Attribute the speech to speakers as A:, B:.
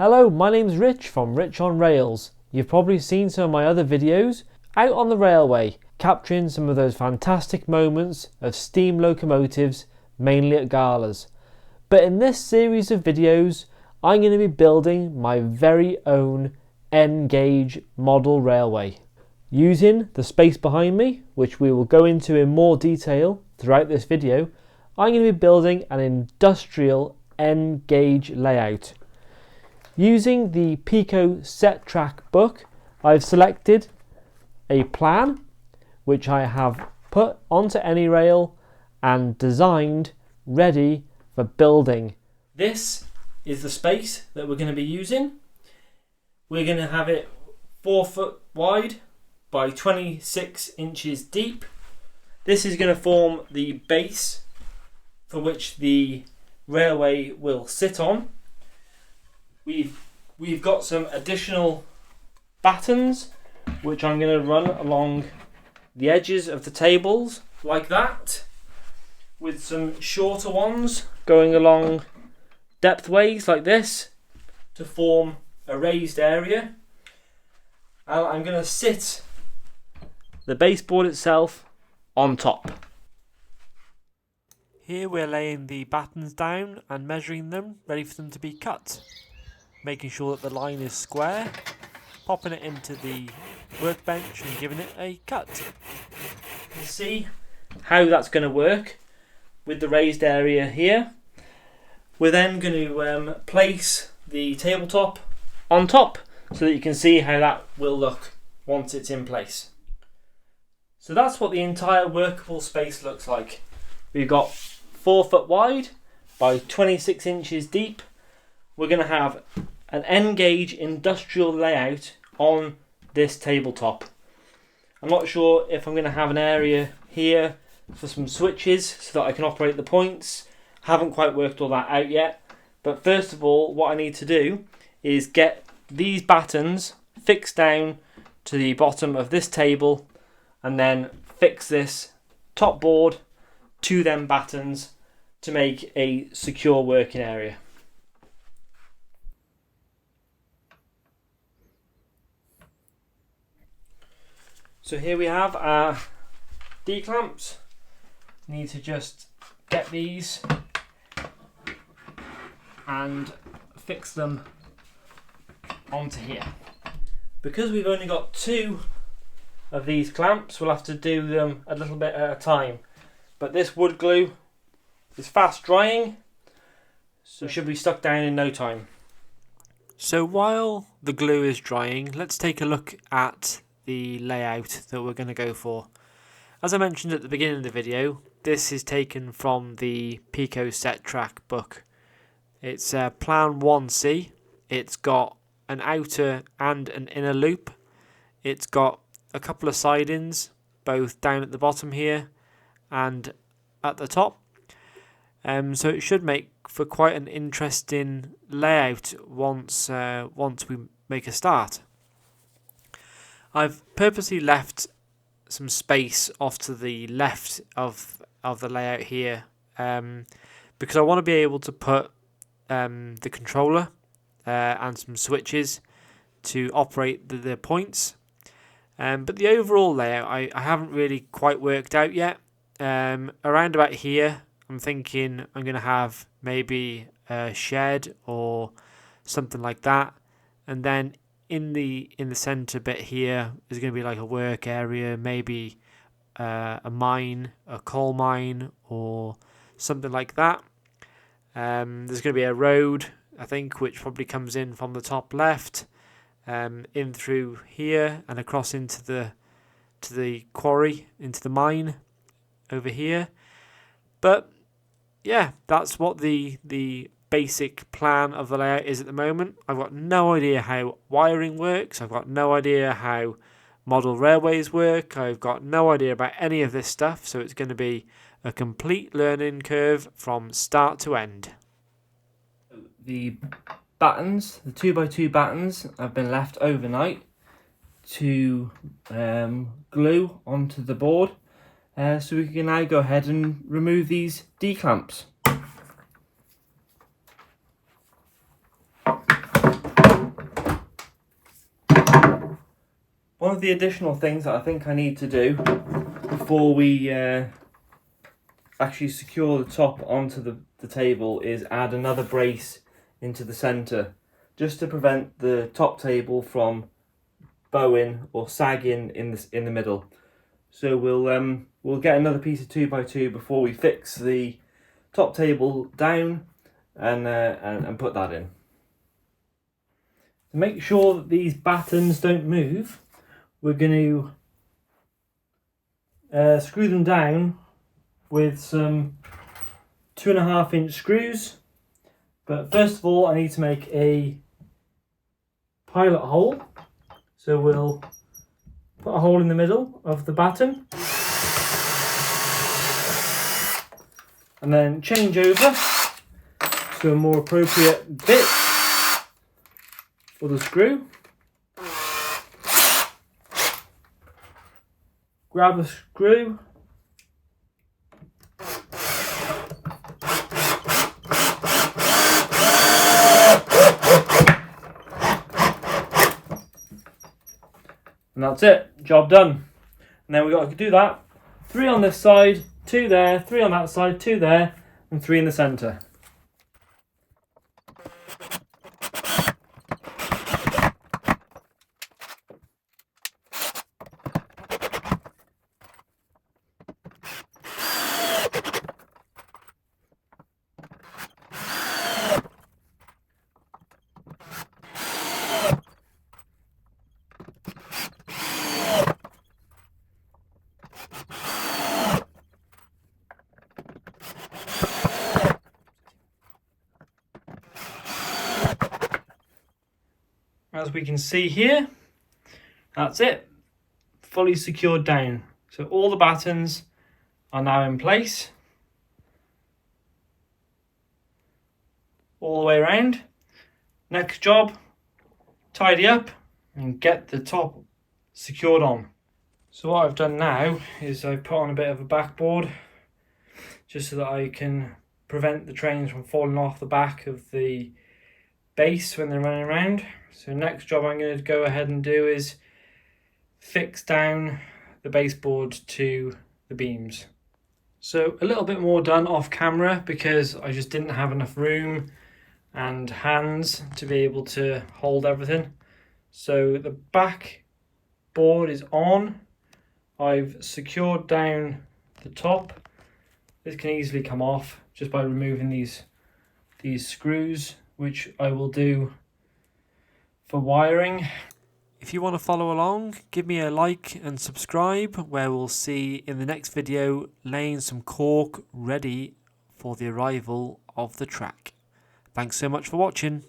A: Hello, my name's Rich from Rich on Rails. You've probably seen some of my other videos out on the railway, capturing some of those fantastic moments of steam locomotives, mainly at galas. But in this series of videos, I'm going to be building my very own N-gauge model railway. Using the space behind me, which we will go into in more detail throughout this video, I'm going to be building an industrial N-gauge layout. Using the Pico set track book, I've selected a plan which I have put onto AnyRail and designed ready for building. This is the space that we're going to be using. We're going to have it 4 foot wide by 26 inches deep. This is going to form the base for which the railway will sit on. We've got some additional battens which I'm going to run along the edges of the tables like that, with some shorter ones going along depthways like this to form a raised area. And I'm going to sit the baseboard itself on top. Here we're laying the battens down and measuring them, ready for them to be cut. Making sure that the line is square, popping it into the workbench and giving it a cut. You'll see how that's going to work with the raised area here. We're then going to place the tabletop on top so that you can see how that will look once it's in place. So that's what the entire workable space looks like. We've got 4 foot wide by 26 inches deep. We're going to have an N-gauge industrial layout on this tabletop. I'm not sure if I'm going to have an area here for some switches so that I can operate the points. Haven't quite worked all that out yet. But first of all, what I need to do is get these battens fixed down to the bottom of this table and then fix this top board to them battens to make a secure working area. So here we have our D-clamps. Need to just get these and fix them onto here. Because we've only got 2 of these clamps, we'll have to do them a little bit at a time. But this wood glue is fast drying, so should be stuck down in no time. So while the glue is drying, let's take a look at the layout that we're going to go for. As I mentioned at the beginning of the video, this is taken from the Pico set track book. It's plan 1C. It's got an outer and an inner loop. It's got a couple of sidings, both down at the bottom here and at the top. So it should make for quite an interesting layout once we make a start. I've purposely left some space off to the left of the layout here because I want to be able to put the controller and some switches to operate the points. But the overall layout I haven't really quite worked out yet. Around about here I'm thinking I'm going to have maybe a shed or something like that, and then in the center bit here is going to be like a work area, maybe a mine, a coal mine or something like that. There's going to be a road, I think, which probably comes in from the top left, in through here and across into the quarry, into the mine over here. But yeah, that's what the basic plan of the layout is at the moment. I've got no idea how wiring works. I've got no idea how model railways work. I've got no idea about any of this stuff. So it's going to be a complete learning curve from start to end. The battens, the 2x2 battens, have been left overnight to glue onto the board. So we can now go ahead and remove these D-clamps.
B: One of the additional things that I think I need to do before we actually secure the top onto the table is add another brace into the centre, just to prevent the top table from bowing or sagging in the middle. So we'll get another piece of 2x2 before we fix the top table down and put that in. To make sure that these battens don't move, we're going to screw them down with some 2.5-inch screws. But first of all, I need to make a pilot hole. So we'll put a hole in the middle of the batten and then change over to a more appropriate bit for the screw. Grab a screw, and that's it, job done. And then we've got to do that, 3 on this side, 2 there, 3 on that side, 2 there, and 3 in the centre. As we can see here, that's it, fully secured down. So all the battens are now in place, all the way around. Next job, tidy up and get the top secured on. So what I've done now is I've put on a bit of a backboard just so that I can prevent the trains from falling off the back of the base when they're running around. So next job I'm going to go ahead and do is fix down the baseboard to the beams. So a little bit more done off camera because I just didn't have enough room and hands to be able to hold everything. So the back board is on. I've secured down the top. This can easily come off just by removing these screws, which I will do for wiring.
A: If you want to follow along, give me a like and subscribe, where we'll see in the next video laying some cork ready for the arrival of the track. Thanks so much for watching.